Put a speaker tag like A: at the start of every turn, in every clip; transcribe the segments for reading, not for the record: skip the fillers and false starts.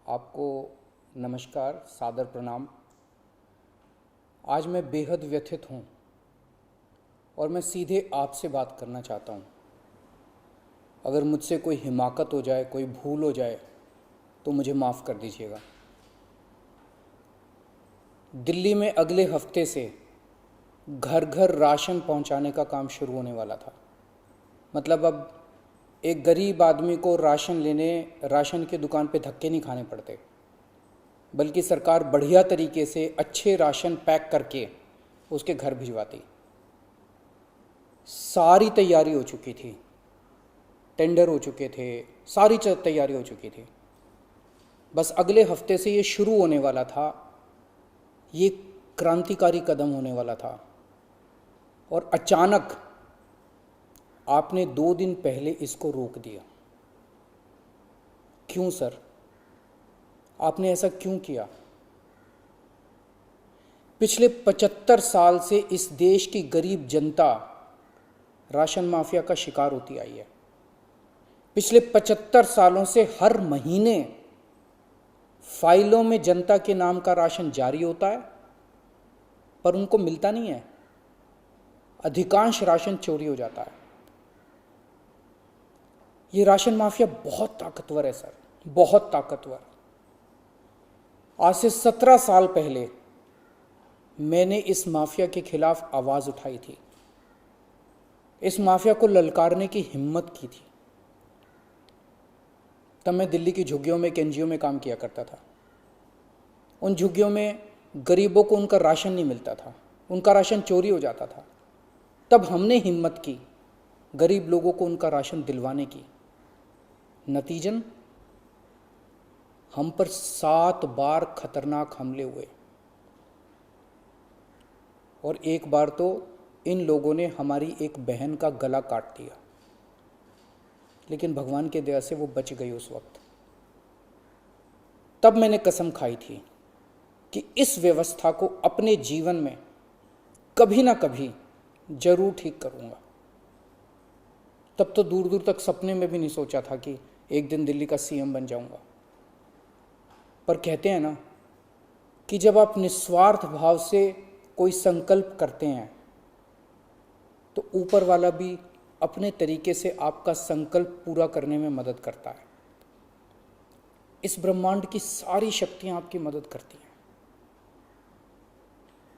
A: आपको नमस्कार, सादर प्रणाम। आज मैं बेहद व्यथित हूँ और मैं सीधे आपसे बात करना चाहता हूँ। अगर मुझसे कोई हिमाकत हो जाए, कोई भूल हो जाए तो मुझे माफ़ कर दीजिएगा। दिल्ली में अगले हफ्ते से घर घर राशन पहुँचाने का काम शुरू होने वाला था। मतलब अब एक गरीब आदमी को राशन की दुकान पे धक्के नहीं खाने पड़ते, बल्कि सरकार बढ़िया तरीके से अच्छे राशन पैक करके उसके घर भिजवाती। सारी तैयारी हो चुकी थी, टेंडर हो चुके थे, सारी तैयारी हो चुकी थी। बस अगले हफ्ते से ये शुरू होने वाला था। ये क्रांतिकारी कदम होने वाला था और अचानक आपने 2 दिन पहले इसको रोक दिया। क्यों सर? आपने ऐसा क्यों किया? पिछले 75 साल से इस देश की गरीब जनता राशन माफिया का शिकार होती आई है। पिछले 75 सालों से हर महीने फाइलों में जनता के नाम का राशन जारी होता है, पर उनको मिलता नहीं है। अधिकांश राशन चोरी हो जाता है। ये राशन माफिया बहुत ताकतवर है सर, बहुत ताकतवर। आज से 17 साल पहले मैंने इस माफिया के खिलाफ आवाज उठाई थी, इस माफिया को ललकारने की हिम्मत की थी। तब मैं दिल्ली की झुग्गियों में, एक एनजीओ में काम किया करता था। उन झुग्गियों में गरीबों को उनका राशन नहीं मिलता था, उनका राशन चोरी हो जाता था। तब हमने हिम्मत की गरीब लोगों को उनका राशन दिलवाने की। नतीजन हम पर 7 बार खतरनाक हमले हुए और एक बार तो इन लोगों ने हमारी एक बहन का गला काट दिया, लेकिन भगवान के दया से वो बच गई उस वक्त। तब मैंने कसम खाई थी कि इस व्यवस्था को अपने जीवन में कभी ना कभी जरूर ठीक करूंगा। तब तो दूर दूर तक सपने में भी नहीं सोचा था कि एक दिन दिल्ली का सीएम बन जाऊंगा। पर कहते हैं ना कि जब आप निस्वार्थ भाव से कोई संकल्प करते हैं तो ऊपर वाला भी अपने तरीके से आपका संकल्प पूरा करने में मदद करता है। इस ब्रह्मांड की सारी शक्तियां आपकी मदद करती हैं।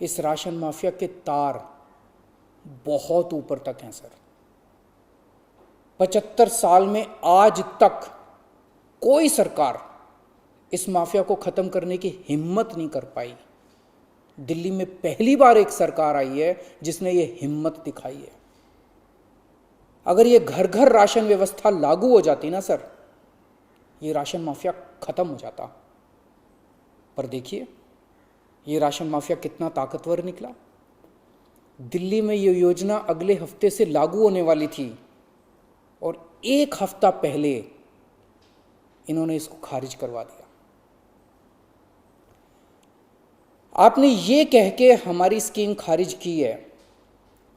A: इस राशन माफिया के तार बहुत ऊपर तक हैं सर। 75 साल में आज तक कोई सरकार इस माफिया को खत्म करने की हिम्मत नहीं कर पाई। दिल्ली में पहली बार एक सरकार आई है जिसने ये हिम्मत दिखाई है। अगर ये घर घर राशन व्यवस्था लागू हो जाती ना सर, ये राशन माफिया खत्म हो जाता। पर देखिए ये राशन माफिया कितना ताकतवर निकला। दिल्ली में ये योजना अगले हफ्ते से लागू होने वाली थी और 1 हफ्ता पहले इन्होंने इसको खारिज करवा दिया। आपने ये कह के हमारी स्कीम खारिज की है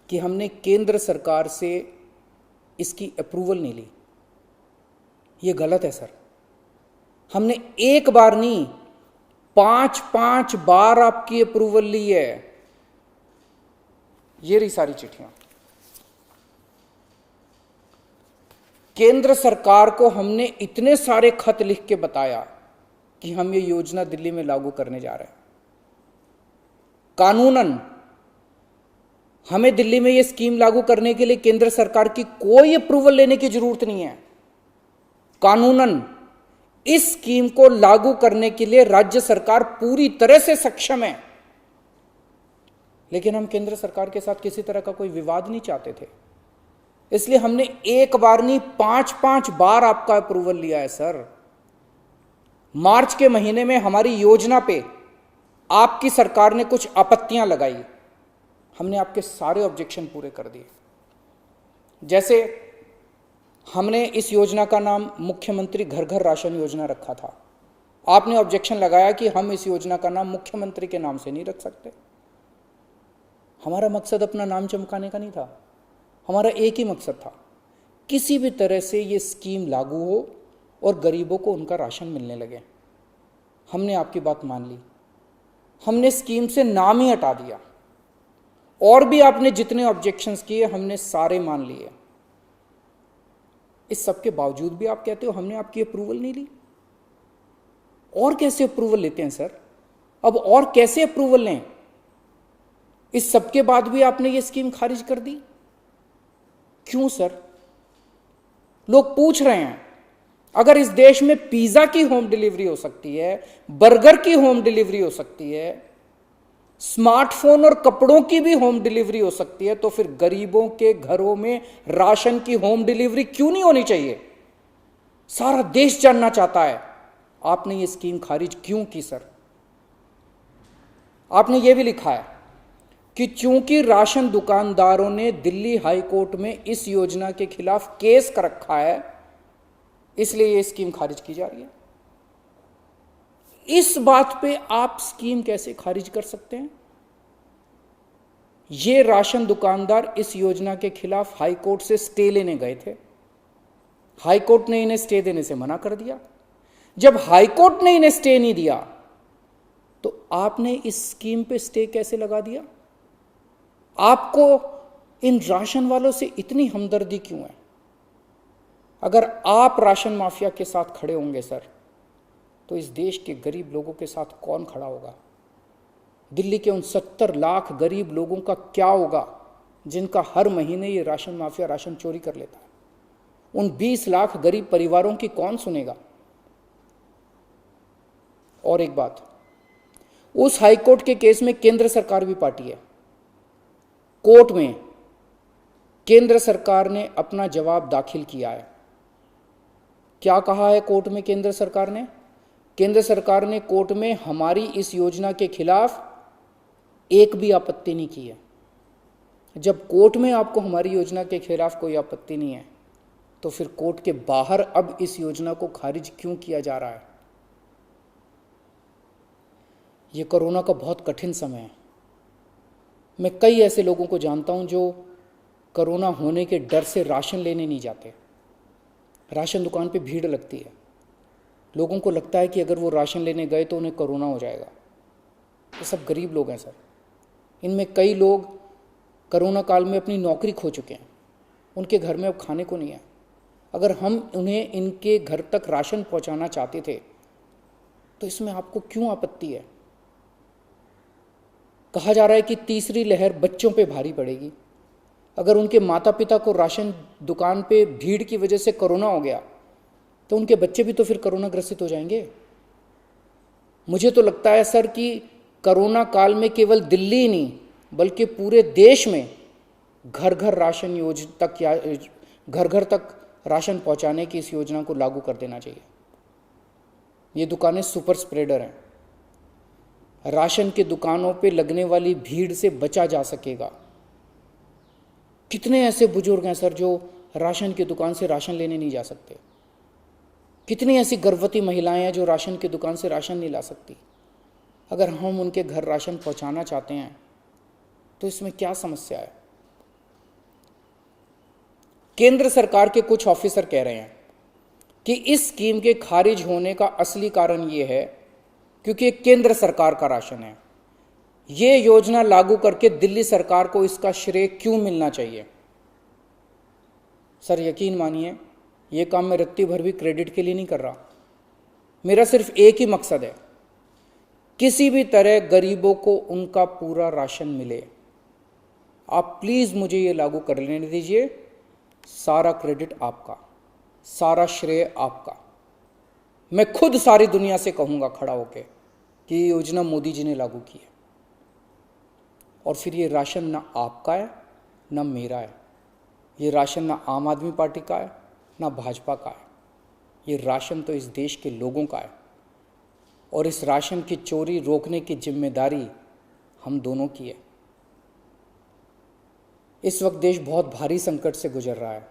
A: कि हमने केंद्र सरकार से इसकी अप्रूवल नहीं ली। ये गलत है सर। हमने एक बार नहीं, 5 बार आपकी अप्रूवल ली है। ये रही सारी चिट्ठियां। केंद्र सरकार को हमने इतने सारे खत लिख के बताया कि हम ये योजना दिल्ली में लागू करने जा रहे हैं। कानूनन हमें दिल्ली में ये स्कीम लागू करने के लिए केंद्र सरकार की कोई अप्रूवल लेने की जरूरत नहीं है। कानूनन इस स्कीम को लागू करने के लिए राज्य सरकार पूरी तरह से सक्षम है। लेकिन हम केंद्र सरकार के साथ किसी तरह का कोई विवाद नहीं चाहते थे, इसलिए हमने एक बार नहीं 5 बार आपका अप्रूवल लिया है सर। मार्च के महीने में हमारी योजना पे आपकी सरकार ने कुछ आपत्तियां लगाई, हमने आपके सारे ऑब्जेक्शन पूरे कर दिए। जैसे हमने इस योजना का नाम मुख्यमंत्री घर घर राशन योजना रखा था। आपने ऑब्जेक्शन लगाया कि हम इस योजना का नाम मुख्यमंत्री के नाम से नहीं रख सकते। हमारा मकसद अपना नाम चमकाने का नहीं था, हमारा एक ही मकसद था, किसी भी तरह से ये स्कीम लागू हो और गरीबों को उनका राशन मिलने लगे। हमने आपकी बात मान ली, हमने स्कीम से नाम ही हटा दिया, और भी आपने जितने ऑब्जेक्शंस किए हमने सारे मान लिए। इस सब के बावजूद भी आप कहते हो हमने आपकी अप्रूवल नहीं ली। और कैसे अप्रूवल लेते हैं सर? अब और कैसे अप्रूवल लें? इस सब के बाद भी आपने ये स्कीम खारिज कर दी, क्यों सर? लोग पूछ रहे हैं, अगर इस देश में पिज्जा की होम डिलीवरी हो सकती है, बर्गर की होम डिलीवरी हो सकती है, स्मार्टफोन और कपड़ों की भी होम डिलीवरी हो सकती है, तो फिर गरीबों के घरों में राशन की होम डिलीवरी क्यों नहीं होनी चाहिए? सारा देश जानना चाहता है आपने ये स्कीम खारिज क्यों की सर? आपने ये भी लिखा है कि चूंकि राशन दुकानदारों ने दिल्ली हाई कोर्ट में इस योजना के खिलाफ केस कर रखा है, इसलिए ये स्कीम खारिज की जा रही है। इस बात पे आप स्कीम कैसे खारिज कर सकते हैं? ये राशन दुकानदार इस योजना के खिलाफ हाई कोर्ट से स्टे लेने गए थे, हाई कोर्ट ने इन्हें स्टे देने से मना कर दिया। जब हाई कोर्ट ने इन्हें स्टे नहीं दिया तो आपने इस स्कीम पे स्टे कैसे लगा दिया? आपको इन राशन वालों से इतनी हमदर्दी क्यों है? अगर आप राशन माफिया के साथ खड़े होंगे सर, तो इस देश के गरीब लोगों के साथ कौन खड़ा होगा? दिल्ली के उन 70 लाख गरीब लोगों का क्या होगा जिनका हर महीने ये राशन माफिया राशन चोरी कर लेता है? उन 20 लाख गरीब परिवारों की कौन सुनेगा? और एक बात, उस हाईकोर्ट के केस में केंद्र सरकार भी पार्टी है। कोर्ट में केंद्र सरकार ने अपना जवाब दाखिल किया है। क्या कहा है कोर्ट में केंद्र सरकार ने? केंद्र सरकार ने कोर्ट में हमारी इस योजना के खिलाफ एक भी आपत्ति नहीं की है। जब कोर्ट में आपको हमारी योजना के खिलाफ कोई आपत्ति नहीं है, तो फिर कोर्ट के बाहर अब इस योजना को खारिज क्यों किया जा रहा है? ये कोरोना का बहुत कठिन समय है। मैं कई ऐसे लोगों को जानता हूं जो कोरोना होने के डर से राशन लेने नहीं जाते। राशन दुकान पे भीड़ लगती है, लोगों को लगता है कि अगर वो राशन लेने गए तो उन्हें कोरोना हो जाएगा। ये सब गरीब लोग हैं सर। इनमें कई लोग कोरोना काल में अपनी नौकरी खो चुके हैं, उनके घर में अब खाने को नहीं है। अगर हम उन्हें इनके घर तक राशन पहुंचाना चाहते थे तो इसमें आपको क्यों आपत्ति है? कहा जा रहा है कि तीसरी लहर बच्चों पे भारी पड़ेगी। अगर उनके माता पिता को राशन दुकान पे भीड़ की वजह से कोरोना हो गया तो उनके बच्चे भी तो फिर कोरोना ग्रसित हो जाएंगे। मुझे तो लगता है सर कि कोरोना काल में केवल दिल्ली ही नहीं बल्कि पूरे देश में घर घर राशन योजना तक या घर घर तक राशन पहुंचाने की इस योजना को लागू कर देना चाहिए। ये दुकानें सुपर स्प्रेडर हैं। राशन की दुकानों पे लगने वाली भीड़ से बचा जा सकेगा। कितने ऐसे बुजुर्ग हैं सर जो राशन की दुकान से राशन लेने नहीं जा सकते? कितनी ऐसी गर्भवती महिलाएं हैं जो राशन की दुकान से राशन नहीं ला सकती? अगर हम उनके घर राशन पहुंचाना चाहते हैं तो इसमें क्या समस्या है? केंद्र सरकार के कुछ ऑफिसर कह रहे हैं कि इस स्कीम के खारिज होने का असली कारण यह है क्योंकि केंद्र सरकार का राशन है। ये योजना लागू करके दिल्ली सरकार को इसका श्रेय क्यों मिलना चाहिए? सर यकीन मानिए, ये काम मैं रत्ती भर भी क्रेडिट के लिए नहीं कर रहा। मेरा सिर्फ एक ही मकसद है, किसी भी तरह गरीबों को उनका पूरा राशन मिले। आप प्लीज मुझे ये लागू कर लेने दीजिए। सारा क्रेडिट आपका, सारा श्रेय आपका। मैं खुद सारी दुनिया से कहूंगा खड़ा होके कि ये योजना मोदी जी ने लागू की है। और फिर ये राशन ना आपका है ना मेरा है। ये राशन ना आम आदमी पार्टी का है ना भाजपा का है। ये राशन तो इस देश के लोगों का है और इस राशन की चोरी रोकने की जिम्मेदारी हम दोनों की है। इस वक्त देश बहुत भारी संकट से गुजर रहा है।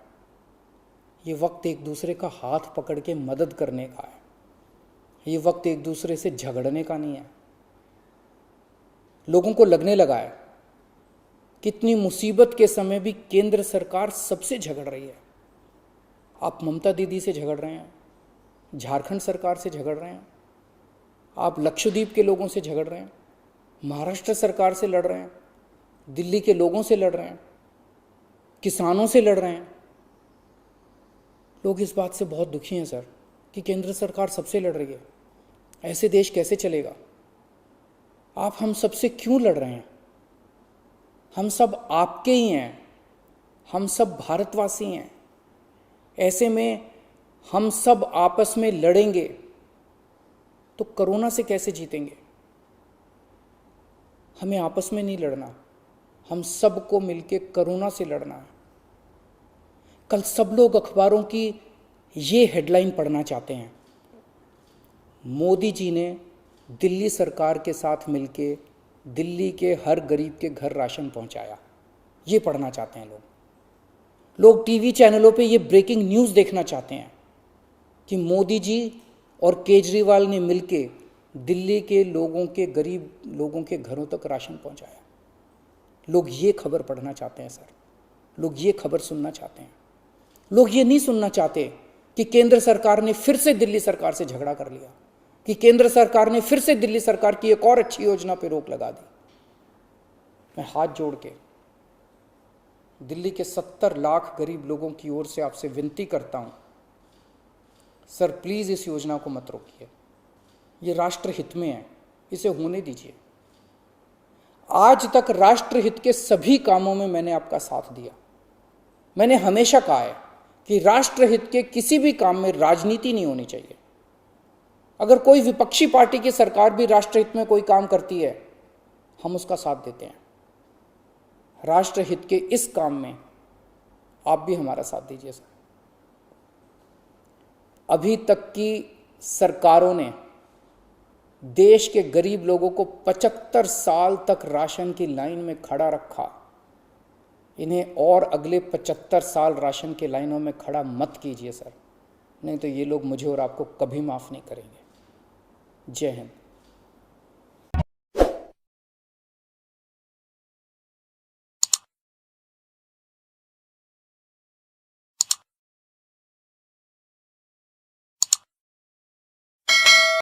A: ये वक्त एक दूसरे का हाथ पकड़ के मदद करने का है। ये वक्त एक दूसरे से झगड़ने का नहीं है। लोगों को लगने लगा है कितनी मुसीबत के समय भी केंद्र सरकार सबसे झगड़ रही है। आप ममता दीदी से झगड़ रहे हैं, झारखंड सरकार से झगड़ रहे हैं, आप लक्षद्वीप के लोगों से झगड़ रहे हैं, महाराष्ट्र सरकार से लड़ रहे हैं, दिल्ली के लोगों से लड़ रहे हैं, किसानों से लड़ रहे हैं। लोग इस बात से बहुत दुखी हैं सर कि केंद्र सरकार सबसे लड़ रही है। ऐसे देश कैसे चलेगा? आप हम सबसे क्यों लड़ रहे हैं? हम सब आपके ही हैं, हम सब भारतवासी हैं। ऐसे में हम सब आपस में लड़ेंगे तो कोरोना से कैसे जीतेंगे? हमें आपस में नहीं लड़ना, हम सबको मिलके कोरोना से लड़ना है। कल सब लोग अखबारों की ये हेडलाइन पढ़ना चाहते हैं, मोदी जी ने दिल्ली सरकार के साथ मिलके दिल्ली के हर गरीब के घर राशन पहुंचाया। ये पढ़ना चाहते हैं लोग टीवी चैनलों पे ये ब्रेकिंग न्यूज़ देखना चाहते हैं कि मोदी जी और केजरीवाल ने मिलके दिल्ली के लोगों के, गरीब लोगों के घरों तक राशन पहुंचाया। लोग ये खबर पढ़ना चाहते हैं सर, लोग ये खबर सुनना चाहते हैं। लोग ये नहीं सुनना चाहते कि केंद्र सरकार ने फिर से दिल्ली सरकार से झगड़ा कर लिया, कि केंद्र सरकार ने फिर से दिल्ली सरकार की एक और अच्छी योजना पर रोक लगा दी। मैं हाथ जोड़ के दिल्ली के 70 लाख गरीब लोगों की ओर से आपसे विनती करता हूं, सर प्लीज इस योजना को मत रोकिए। ये राष्ट्रहित में है, इसे होने दीजिए। आज तक राष्ट्रहित के सभी कामों में मैंने आपका साथ दिया। मैंने हमेशा कहा है कि राष्ट्रहित के किसी भी काम में राजनीति नहीं होनी चाहिए। अगर कोई विपक्षी पार्टी की सरकार भी राष्ट्रहित में कोई काम करती है, हम उसका साथ देते हैं। राष्ट्रहित के इस काम में आप भी हमारा साथ दीजिए सर। अभी तक की सरकारों ने देश के गरीब लोगों को 75 साल तक राशन की लाइन में खड़ा रखा। इन्हें और अगले 75 साल राशन की लाइनों में खड़ा मत कीजिए सर, नहीं तो ये लोग मुझे और आपको कभी माफ़ नहीं करेंगे। जय हिंद।